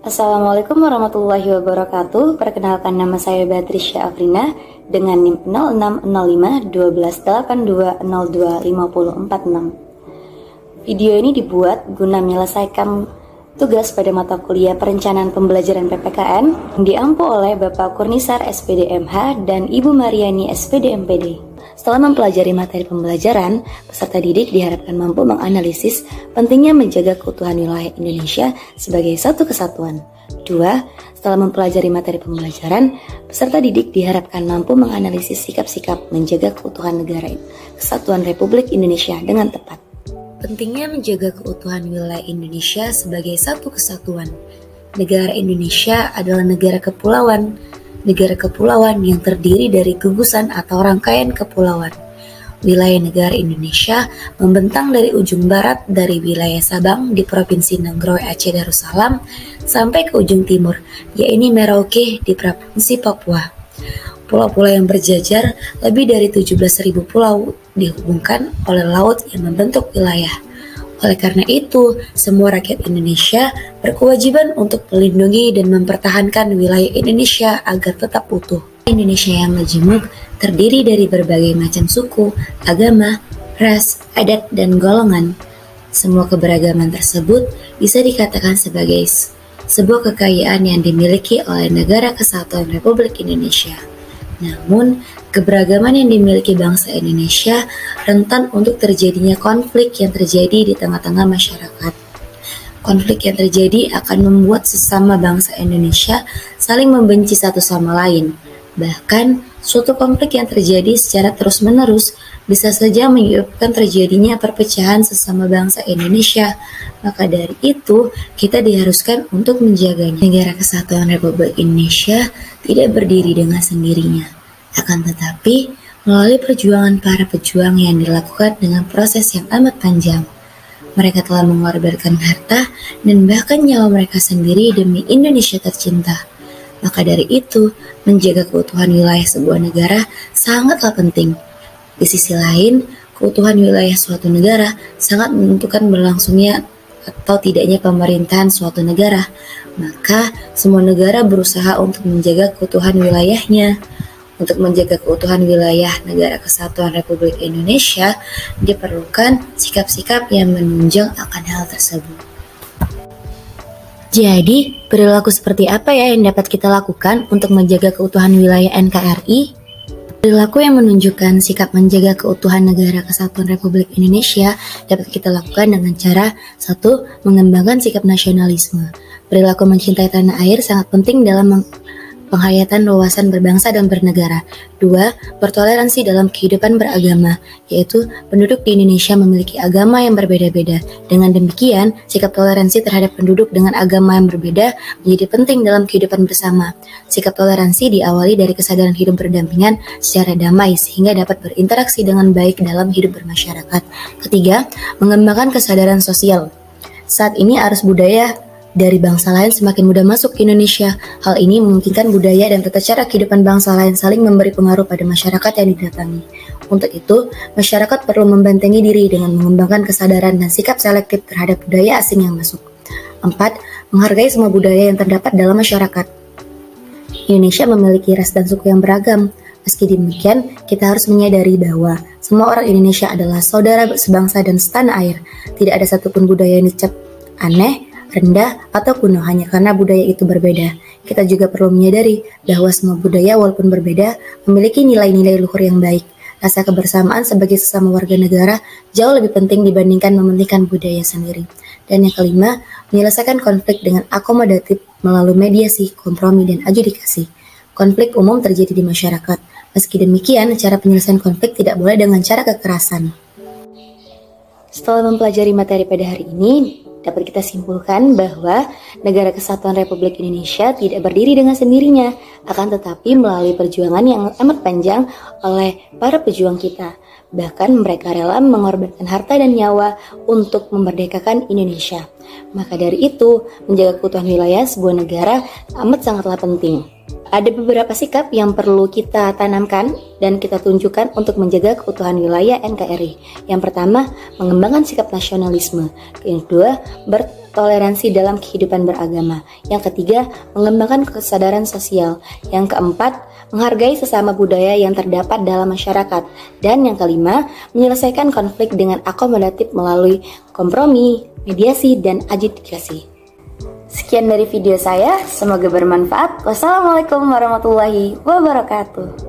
Assalamualaikum warahmatullahi wabarakatuh. Perkenalkan, nama saya Beatricia Afrina dengan NIM 06051282025046. Video ini dibuat guna menyelesaikan tugas pada mata kuliah Perencanaan Pembelajaran PPKN yang diampu oleh Bapak Kurnisar SPD MH dan Ibu Mariani SPD MPD. Setelah mempelajari materi pembelajaran, peserta didik diharapkan mampu menganalisis pentingnya menjaga keutuhan wilayah Indonesia sebagai satu kesatuan. 2. Setelah mempelajari materi pembelajaran, peserta didik diharapkan mampu menganalisis sikap-sikap menjaga keutuhan negara kesatuan Republik Indonesia dengan tepat. Pentingnya menjaga keutuhan wilayah Indonesia sebagai satu kesatuan. Negara Indonesia adalah negara kepulauan. Negara kepulauan yang terdiri dari gugusan atau rangkaian kepulauan. Wilayah negara Indonesia membentang dari ujung barat dari wilayah Sabang di Provinsi Nanggroe Aceh Darussalam sampai ke ujung timur, yaitu Merauke di Provinsi Papua. Pulau-pulau yang berjajar lebih dari 17.000 pulau dihubungkan oleh laut yang membentuk wilayah. Oleh karena itu, semua rakyat Indonesia berkewajiban untuk melindungi dan mempertahankan wilayah Indonesia agar tetap utuh. Indonesia yang majemuk terdiri dari berbagai macam suku, agama, ras, adat, dan golongan. Semua keberagaman tersebut bisa dikatakan sebagai sebuah kekayaan yang dimiliki oleh Negara Kesatuan Republik Indonesia. Namun, keberagaman yang dimiliki bangsa Indonesia rentan untuk terjadinya konflik yang terjadi di tengah-tengah masyarakat. Konflik yang terjadi akan membuat sesama bangsa Indonesia saling membenci satu sama lain. Bahkan, suatu konflik yang terjadi secara terus-menerus bisa saja menyebabkan terjadinya perpecahan sesama bangsa Indonesia. Maka dari itu, kita diharuskan untuk menjaganya. Negara Kesatuan Republik Indonesia tidak berdiri dengan sendirinya. Akan tetapi, melalui perjuangan para pejuang yang dilakukan dengan proses yang amat panjang, mereka telah mengorbankan harta dan bahkan nyawa mereka sendiri demi Indonesia tercinta. Maka dari itu, menjaga keutuhan wilayah sebuah negara sangatlah penting. Di sisi lain, keutuhan wilayah suatu negara sangat menentukan berlangsungnya atau tidaknya pemerintahan suatu negara. Maka, semua negara berusaha untuk menjaga keutuhan wilayahnya. Untuk menjaga keutuhan wilayah Negara Kesatuan Republik Indonesia, diperlukan sikap-sikap yang menunjang akan hal tersebut. Jadi, perilaku seperti apa ya yang dapat kita lakukan untuk menjaga keutuhan wilayah NKRI? Perilaku yang menunjukkan sikap menjaga keutuhan Negara Kesatuan Republik Indonesia dapat kita lakukan dengan cara 1. Mengembangkan sikap nasionalisme. Perilaku mencintai tanah air sangat penting dalam penghayatan wawasan berbangsa dan bernegara. 2. Bertoleransi dalam kehidupan beragama, yaitu penduduk di Indonesia memiliki agama yang berbeda-beda. Dengan demikian, sikap toleransi terhadap penduduk dengan agama yang berbeda menjadi penting dalam kehidupan bersama. Sikap toleransi diawali dari kesadaran hidup berdampingan secara damai sehingga dapat berinteraksi dengan baik dalam hidup bermasyarakat. 3. Mengembangkan kesadaran sosial. Saat ini arus budaya dari bangsa lain semakin mudah masuk ke Indonesia. Hal ini memungkinkan budaya dan tata cara kehidupan bangsa lain saling memberi pengaruh pada masyarakat yang didatangi. Untuk itu, masyarakat perlu membentengi diri dengan mengembangkan kesadaran dan sikap selektif terhadap budaya asing yang masuk. 4. Menghargai semua budaya yang terdapat dalam masyarakat. Indonesia memiliki ras dan suku yang beragam. Meski demikian, kita harus menyadari bahwa semua orang Indonesia adalah saudara sebangsa dan setanah air. Tidak ada satupun budaya yang dicap aneh, rendah, atau kuno hanya karena budaya itu berbeda. Kita juga perlu menyadari bahwa semua budaya walaupun berbeda memiliki nilai-nilai luhur yang baik. Rasa kebersamaan sebagai sesama warga negara jauh lebih penting dibandingkan mementingkan budaya sendiri. Dan yang kelima, menyelesaikan konflik dengan akomodatif melalui mediasi, kompromi, dan adjudikasi. Konflik umum terjadi di masyarakat. Meski demikian, cara penyelesaian konflik tidak boleh dengan cara kekerasan. Setelah mempelajari materi pada hari ini, dapat kita simpulkan bahwa Negara Kesatuan Republik Indonesia tidak berdiri dengan sendirinya, akan tetapi melalui perjuangan yang amat panjang oleh para pejuang kita. Bahkan mereka rela mengorbankan harta dan nyawa untuk memerdekakan Indonesia. Maka dari itu, menjaga keutuhan wilayah sebuah negara amat sangatlah penting. Ada beberapa sikap yang perlu kita tanamkan dan kita tunjukkan untuk menjaga keutuhan wilayah NKRI. Yang pertama, mengembangkan sikap nasionalisme. Yang kedua, toleransi dalam kehidupan beragama. Yang ketiga, mengembangkan kesadaran sosial. Yang keempat, menghargai sesama budaya yang terdapat dalam masyarakat. Dan yang kelima, menyelesaikan konflik dengan akomodatif melalui kompromi, mediasi, dan adjudikasi. Sekian dari video saya, semoga bermanfaat. Wassalamualaikum warahmatullahi wabarakatuh.